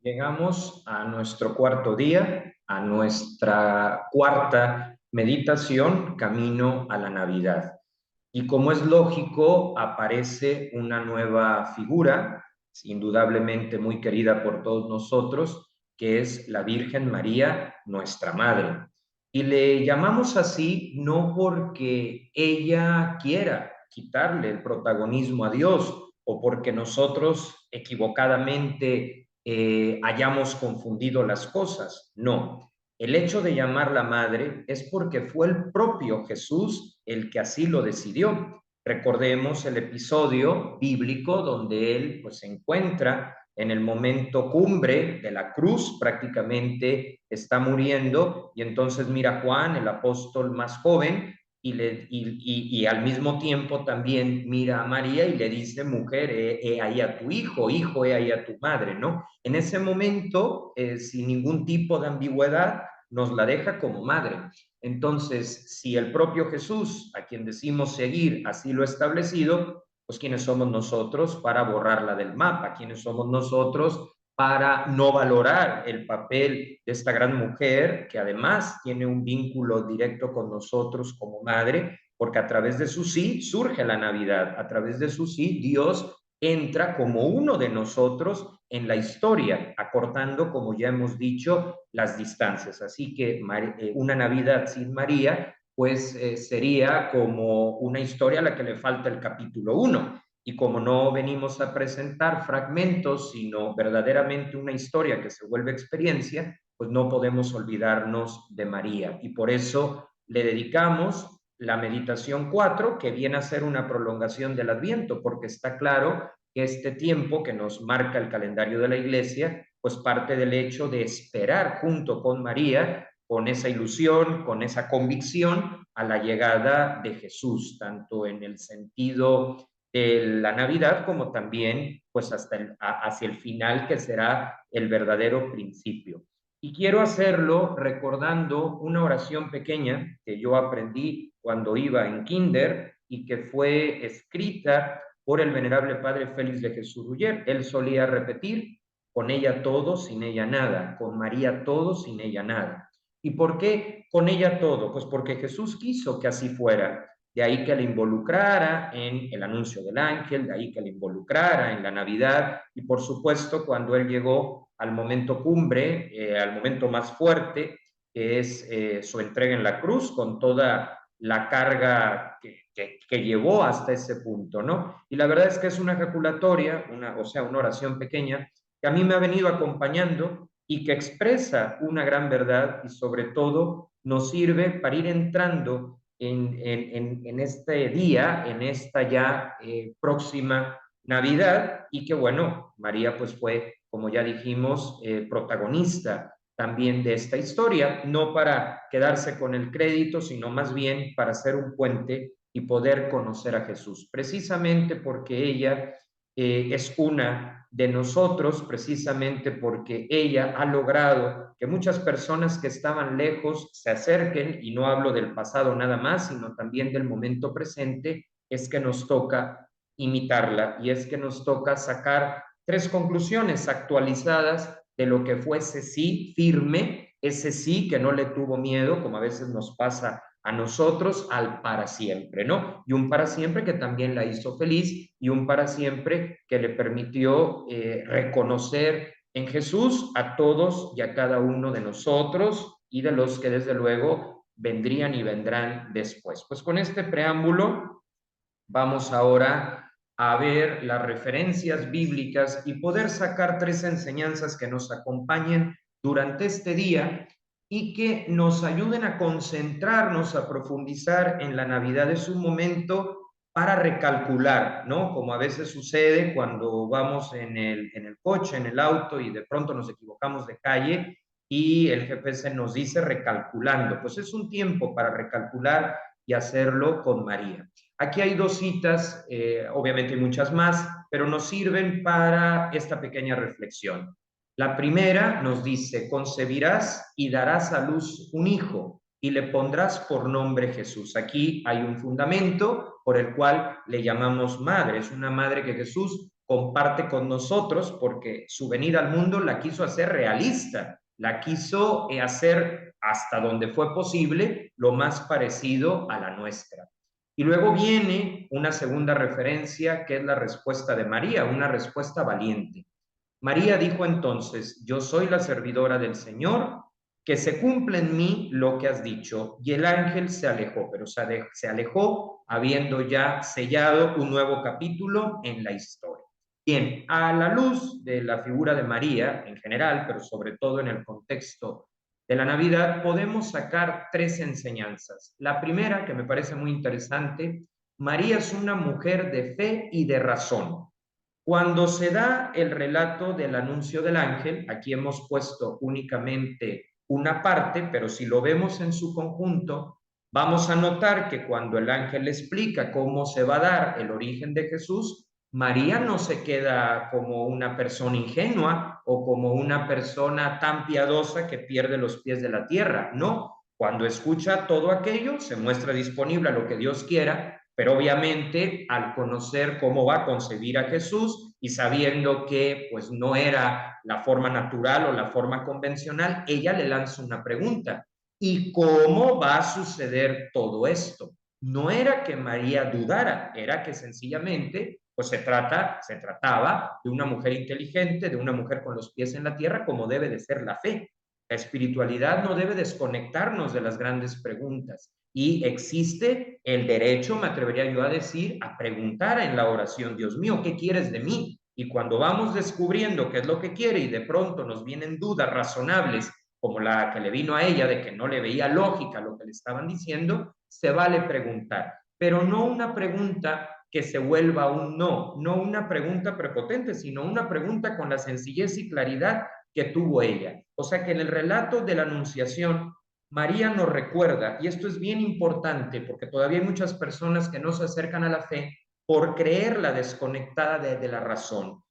Llegamos a nuestro cuarto día, a nuestra cuarta meditación, camino a la Navidad. Y como es lógico, aparece una nueva figura, indudablemente muy querida por todos nosotros, que es la Virgen María, nuestra Madre. Y le llamamos así no porque ella quiera quitarle el protagonismo a Dios o porque nosotros equivocadamente hayamos confundido las cosas. No, el hecho de llamarla madre es porque fue el propio Jesús el que así lo decidió. Recordemos el episodio bíblico donde él pues, se encuentra en el momento cumbre de la cruz, prácticamente está muriendo, y entonces mira a Juan, el apóstol más joven, y al mismo tiempo también mira a María y le dice, mujer, he ahí a tu hijo, hijo, he ahí a tu madre, ¿no? En ese momento, sin ningún tipo de ambigüedad, nos la deja como madre. Entonces, si el propio Jesús, a quien decimos seguir, así lo ha establecido, pues ¿quiénes somos nosotros para borrarla del mapa? ¿Quiénes somos nosotros para no valorar el papel de esta gran mujer que además tiene un vínculo directo con nosotros como madre? Porque a través de su sí surge la Navidad, a través de su sí Dios entra como uno de nosotros en la historia, acortando, como ya hemos dicho, las distancias. Así que una Navidad sin María, pues sería como una historia a la que le falta el capítulo 1. Y como no venimos a presentar fragmentos, sino verdaderamente una historia que se vuelve experiencia, pues no podemos olvidarnos de María. Y por eso le dedicamos la meditación 4, que viene a ser una prolongación del Adviento, porque está claro que este tiempo que nos marca el calendario de la Iglesia, pues parte del hecho de esperar junto con María, con esa ilusión, con esa convicción, a la llegada de Jesús, tanto en el sentido de la Navidad como también pues hacia el final, que será el verdadero principio. Y quiero hacerlo recordando una oración pequeña que yo aprendí cuando iba en kinder y que fue escrita por el venerable padre Félix de Jesús Ruller. Él solía repetir, con ella todo, sin ella nada, con María todo, sin ella nada. ¿Y por qué con ella todo? Pues porque Jesús quiso que así fuera. De ahí que le involucrara en el anuncio del ángel, de ahí que le involucrara en la Navidad y por supuesto cuando él llegó al momento cumbre, al momento más fuerte, que es su entrega en la cruz con toda la carga que llevó hasta ese punto, ¿no? Y la verdad es que es una ejaculatoria, o sea, una oración pequeña, que a mí me ha venido acompañando y que expresa una gran verdad y sobre todo nos sirve para ir entrando en este día, en esta ya próxima Navidad, y que bueno, María pues fue, como ya dijimos, protagonista también de esta historia, no para quedarse con el crédito, sino más bien para ser un puente y poder conocer a Jesús, precisamente porque ella es una de nosotros, precisamente porque ella ha logrado que muchas personas que estaban lejos se acerquen, y no hablo del pasado nada más, sino también del momento presente. Es que nos toca imitarla y es que nos toca sacar tres conclusiones actualizadas de lo que fue ese sí firme, ese sí que no le tuvo miedo, como a veces nos pasa a nosotros, al para siempre, ¿no? Y un para siempre que también la hizo feliz y un para siempre que le permitió reconocer en Jesús a todos y a cada uno de nosotros y de los que desde luego vendrían y vendrán después. Pues con este preámbulo vamos ahora a ver las referencias bíblicas y poder sacar tres enseñanzas que nos acompañen durante este día y que nos ayuden a concentrarnos, a profundizar en la Navidad. Es un momento para recalcular, ¿no? Como a veces sucede cuando vamos en el coche, en el auto y de pronto nos equivocamos de calle y el GPS nos dice recalculando. Pues es un tiempo para recalcular y hacerlo con María. Aquí hay dos citas, obviamente hay muchas más, pero nos sirven para esta pequeña reflexión. La primera nos dice, concebirás y darás a luz un hijo y le pondrás por nombre Jesús. Aquí hay un fundamento por el cual le llamamos madre. Es una madre que Jesús comparte con nosotros porque su venida al mundo la quiso hacer realista, la quiso hacer hasta donde fue posible lo más parecido a la nuestra. Y luego viene una segunda referencia que es la respuesta de María, una respuesta valiente. María dijo entonces: yo soy la servidora del Señor, que se cumpla en mí lo que has dicho. Y el ángel se alejó, pero se alejó habiendo ya sellado un nuevo capítulo en la historia. Bien, a la luz de la figura de María en general, pero sobre todo en el contexto de la Navidad, podemos sacar tres enseñanzas. La primera, que me parece muy interesante: María es una mujer de fe y de razón. Cuando se da el relato del anuncio del ángel, aquí hemos puesto únicamente una parte, pero si lo vemos en su conjunto, vamos a notar que cuando el ángel explica cómo se va a dar el origen de Jesús, María no se queda como una persona ingenua o como una persona tan piadosa que pierde los pies de la tierra. No, cuando escucha todo aquello, se muestra disponible a lo que Dios quiera, pero obviamente al conocer cómo va a concebir a Jesús y sabiendo que pues no era la forma natural o la forma convencional, ella le lanza una pregunta: ¿y cómo va a suceder todo esto? No era que María dudara, era que sencillamente pues se trataba de una mujer inteligente, de una mujer con los pies en la tierra, como debe de ser la fe. La espiritualidad no debe desconectarnos de las grandes preguntas. Y existe el derecho, me atrevería yo a decir, a preguntar en la oración: Dios mío, ¿qué quieres de mí? Y cuando vamos descubriendo qué es lo que quiere y de pronto nos vienen dudas razonables, como la que le vino a ella de que no le veía lógica lo que le estaban diciendo, se vale preguntar, pero no una pregunta que se vuelva un no, no una pregunta prepotente, sino una pregunta con la sencillez y claridad que tuvo ella. O sea que en el relato de la Anunciación, María nos recuerda, y esto es bien importante porque todavía hay muchas personas que no se acercan a la fe por creerla desconectada de la razón.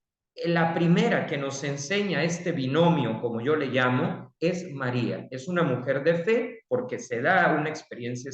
La primera que nos enseña este binomio, como yo le llamo, es María. Es una mujer de fe porque se da una experiencia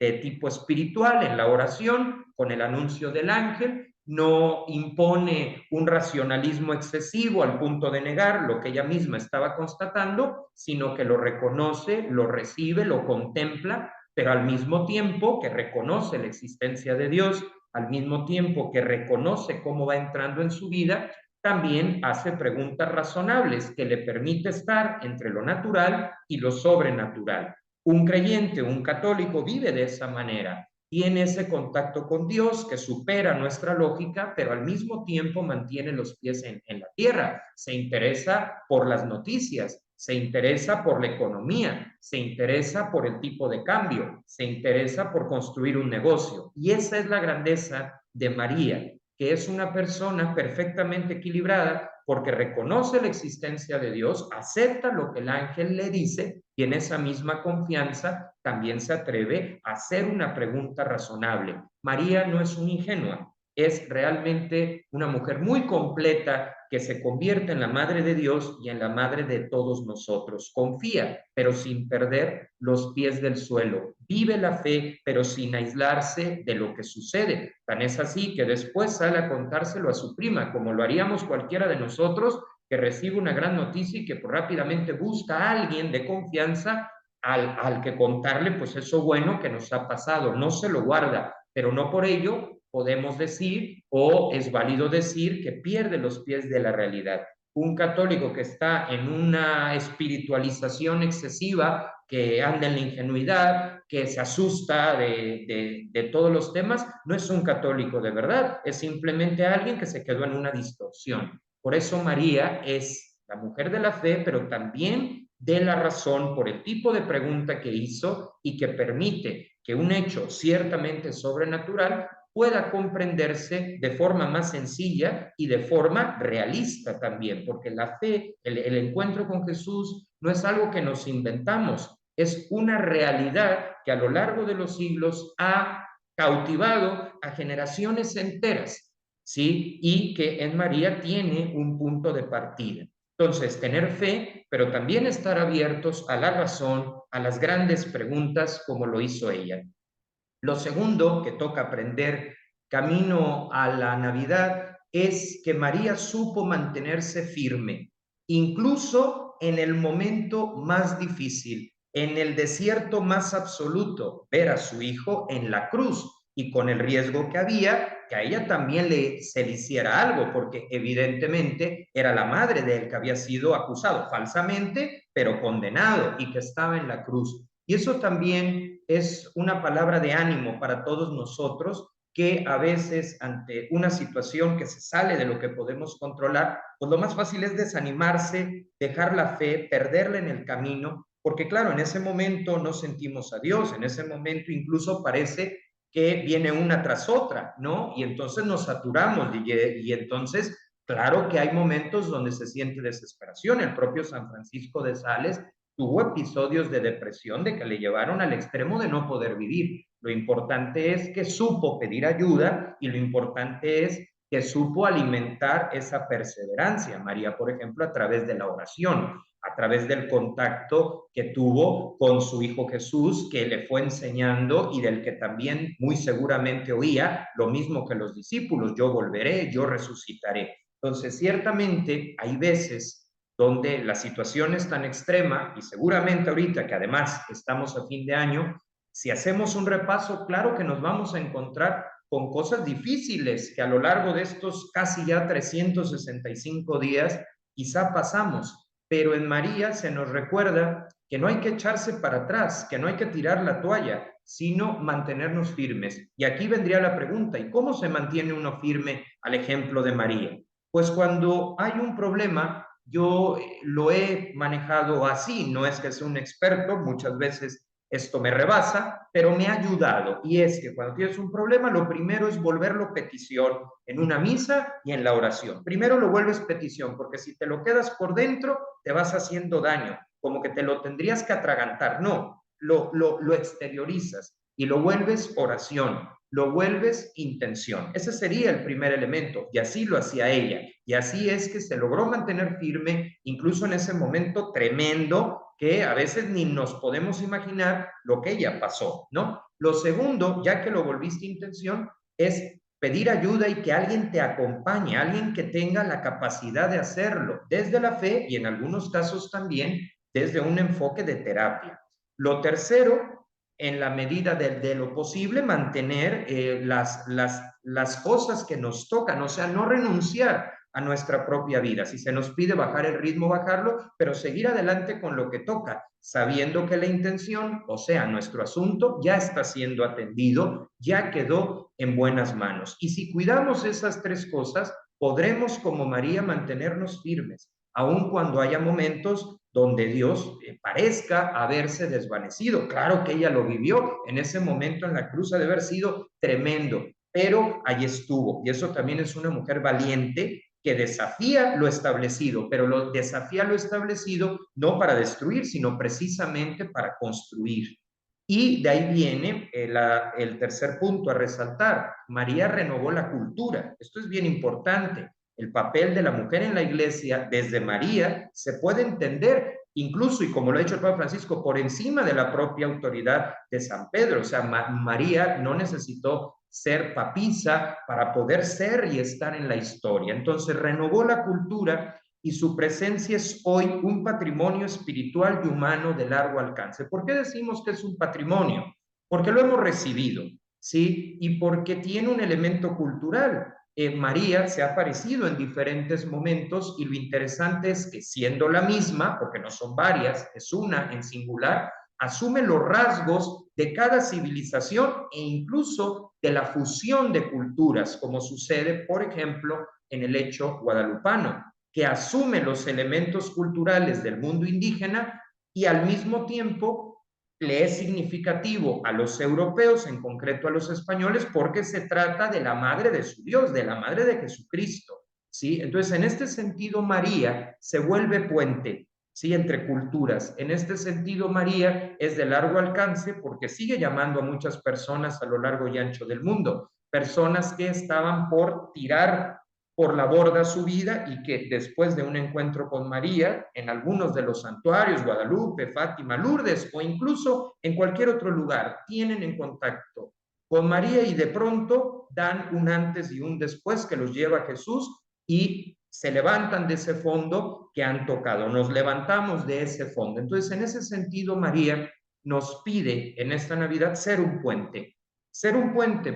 de tipo espiritual en la oración con el anuncio del ángel. No impone un racionalismo excesivo al punto de negar lo que ella misma estaba constatando, sino que lo reconoce, lo recibe, lo contempla, pero al mismo tiempo que reconoce la existencia de Dios, al mismo tiempo que reconoce cómo va entrando en su vida, también hace preguntas razonables que le permite estar entre lo natural y lo sobrenatural. Un creyente, un católico vive de esa manera, tiene ese contacto con Dios que supera nuestra lógica, pero al mismo tiempo mantiene los pies en la tierra, se interesa por las noticias, se interesa por la economía, se interesa por el tipo de cambio, se interesa por construir un negocio. Y esa es la grandeza de María, que es una persona perfectamente equilibrada porque reconoce la existencia de Dios, acepta lo que el ángel le dice y en esa misma confianza también se atreve a hacer una pregunta razonable. María no es una ingenua, es realmente una mujer muy completa que se convierte en la madre de Dios y en la madre de todos nosotros. Confía, pero sin perder los pies del suelo. Vive la fe, pero sin aislarse de lo que sucede. Tan es así que después sale a contárselo a su prima, como lo haríamos cualquiera de nosotros que recibe una gran noticia y que pues, rápidamente busca a alguien de confianza al que contarle pues eso bueno que nos ha pasado. No se lo guarda, pero no por ello podemos decir o es válido decir que pierde los pies de la realidad. Un católico que está en una espiritualización excesiva, que anda en la ingenuidad, que se asusta de todos los temas, no es un católico de verdad, es simplemente alguien que se quedó en una distorsión. Por eso María es la mujer de la fe, pero también de la razón por el tipo de pregunta que hizo y que permite que un hecho ciertamente sobrenatural pueda comprenderse de forma más sencilla y de forma realista también, porque la fe, el encuentro con Jesús no es algo que nos inventamos, es una realidad que a lo largo de los siglos ha cautivado a generaciones enteras, ¿sí? Y que en María tiene un punto de partida. Entonces, tener fe, pero también estar abiertos a la razón, a las grandes preguntas como lo hizo ella. Lo segundo que toca aprender camino a la Navidad es que María supo mantenerse firme, incluso en el momento más difícil, en el desierto más absoluto, ver a su hijo en la cruz y con el riesgo que había que a ella también se le hiciera algo, porque evidentemente era la madre de él que había sido acusado falsamente, pero condenado y que estaba en la cruz. Y eso también es una palabra de ánimo para todos nosotros, que a veces ante una situación que se sale de lo que podemos controlar, pues lo más fácil es desanimarse, dejar la fe, perderla en el camino, porque claro, en ese momento no sentimos a Dios, en ese momento incluso parece que viene una tras otra, ¿no? Y entonces nos saturamos y entonces, claro que hay momentos donde se siente desesperación. El propio San Francisco de Sales tuvo episodios de depresión de que le llevaron al extremo de no poder vivir. Lo importante es que supo pedir ayuda y lo importante es que supo alimentar esa perseverancia. María, por ejemplo, a través de la oración, a través del contacto que tuvo con su hijo Jesús, que le fue enseñando y del que también muy seguramente oía lo mismo que los discípulos: yo volveré, yo resucitaré. Entonces, ciertamente hay veces donde la situación es tan extrema, y seguramente ahorita que además estamos a fin de año, si hacemos un repaso, claro que nos vamos a encontrar con cosas difíciles que a lo largo de estos casi ya 365 días quizá pasamos, pero en María se nos recuerda que no hay que echarse para atrás, que no hay que tirar la toalla, sino mantenernos firmes. Y aquí vendría la pregunta: ¿y cómo se mantiene uno firme al ejemplo de María? Pues cuando hay un problema, yo lo he manejado así, no es que sea un experto, muchas veces esto me rebasa, pero me ha ayudado. Y es que cuando tienes un problema, lo primero es volverlo petición en una misa y en la oración. Primero lo vuelves petición, porque si te lo quedas por dentro, te vas haciendo daño, como que te lo tendrías que atragantar. No, lo exteriorizas y lo vuelves oración, lo vuelves intención. Ese sería el primer elemento, y así lo hacía ella. Y así es que se logró mantener firme, incluso en ese momento tremendo, que a veces ni nos podemos imaginar lo que ella pasó, ¿no? Lo segundo, ya que lo volviste intención, es pedir ayuda y que alguien te acompañe, alguien que tenga la capacidad de hacerlo, desde la fe y en algunos casos también desde un enfoque de terapia. Lo tercero, en la medida de lo posible, mantener las cosas que nos tocan, o sea, no renunciar a nuestra propia vida. Si se nos pide bajar el ritmo, bajarlo, pero seguir adelante con lo que toca, sabiendo que la intención, o sea, nuestro asunto, ya está siendo atendido, ya quedó en buenas manos. Y si cuidamos esas tres cosas, podremos, como María, mantenernos firmes, aun cuando haya momentos donde Dios parezca haberse desvanecido. Claro que ella lo vivió en ese momento en la cruz, ha de haber sido tremendo, pero ahí estuvo. Y eso también es una mujer valiente que desafía lo establecido, pero lo desafía lo establecido no para destruir, sino precisamente para construir. Y de ahí viene el tercer punto a resaltar: María renovó la cultura. Esto es bien importante. El papel de la mujer en la iglesia desde María se puede entender incluso, y como lo ha dicho el Papa Francisco, por encima de la propia autoridad de San Pedro. O sea, María no necesitó ser papisa para poder ser y estar en la historia. Entonces renovó la cultura y su presencia es hoy un patrimonio espiritual y humano de largo alcance. ¿Por qué decimos que es un patrimonio? Porque lo hemos recibido, ¿sí? Y porque tiene un elemento cultural. María se ha aparecido en diferentes momentos, y lo interesante es que, siendo la misma, porque no son varias, es una en singular, asume los rasgos de cada civilización e incluso de la fusión de culturas, como sucede, por ejemplo, en el hecho guadalupano, que asume los elementos culturales del mundo indígena y al mismo tiempo le es significativo a los europeos, en concreto a los españoles, porque se trata de la madre de su Dios, de la madre de Jesucristo, ¿sí? Entonces, en este sentido, María se vuelve puente, ¿sí?, entre culturas. En este sentido, María es de largo alcance porque sigue llamando a muchas personas a lo largo y ancho del mundo, personas que estaban por tirar por la borda su vida y que después de un encuentro con María en algunos de los santuarios, Guadalupe, Fátima, Lourdes o incluso en cualquier otro lugar, tienen en contacto con María y de pronto dan un antes y un después que los lleva a Jesús y se levantan de ese fondo que han tocado, nos levantamos de ese fondo. Entonces, en ese sentido, María nos pide en esta Navidad ser un puente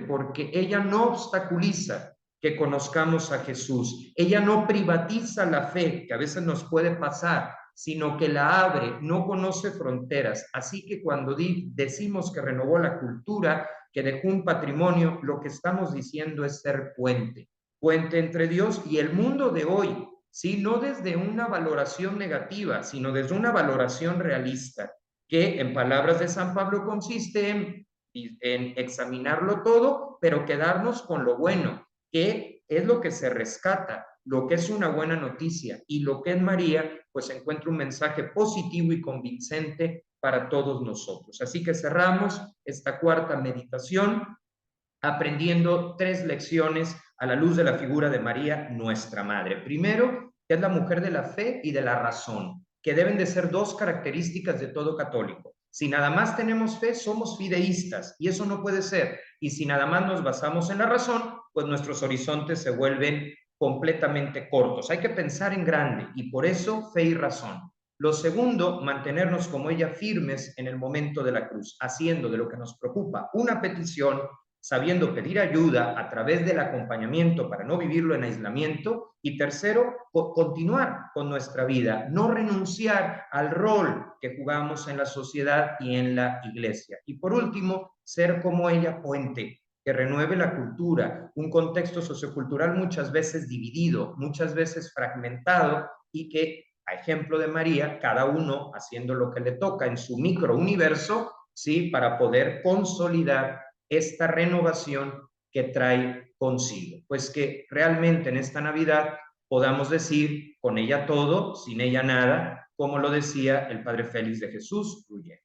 porque ella no obstaculiza que conozcamos a Jesús, ella no privatiza la fe, que a veces nos puede pasar, sino que la abre, no conoce fronteras. Así que cuando decimos que renovó la cultura, que dejó un patrimonio, lo que estamos diciendo es ser puente, puente entre Dios y el mundo de hoy, ¿sí? No desde una valoración negativa, sino desde una valoración realista, que en palabras de San Pablo consiste en examinarlo todo, pero quedarnos con lo bueno, que es lo que se rescata, lo que es una buena noticia, y lo que es María, pues encuentra un mensaje positivo y convincente para todos nosotros. Así que cerramos esta cuarta meditación aprendiendo 3 lecciones a la luz de la figura de María, nuestra Madre. Primero, que es la mujer de la fe y de la razón, que deben de ser 2 características de todo católico. Si nada más tenemos fe, somos fideístas, y eso no puede ser. Y si nada más nos basamos en la razón, pues nuestros horizontes se vuelven completamente cortos. Hay que pensar en grande, y por eso fe y razón. Lo segundo, mantenernos como ella firmes en el momento de la cruz, haciendo de lo que nos preocupa una petición, sabiendo pedir ayuda a través del acompañamiento para no vivirlo en aislamiento. Y tercero, continuar con nuestra vida, no renunciar al rol que jugamos en la sociedad y en la iglesia. Y por último, ser como ella, puente, que renueve la cultura, un contexto sociocultural muchas veces dividido, muchas veces fragmentado, y que, a ejemplo de María, cada uno haciendo lo que le toca en su microuniverso, ¿sí? Para poder consolidar esta renovación que trae consigo. Pues que realmente en esta Navidad podamos decir, con ella todo, sin ella nada, como lo decía el Padre Félix de Jesús Ruyé.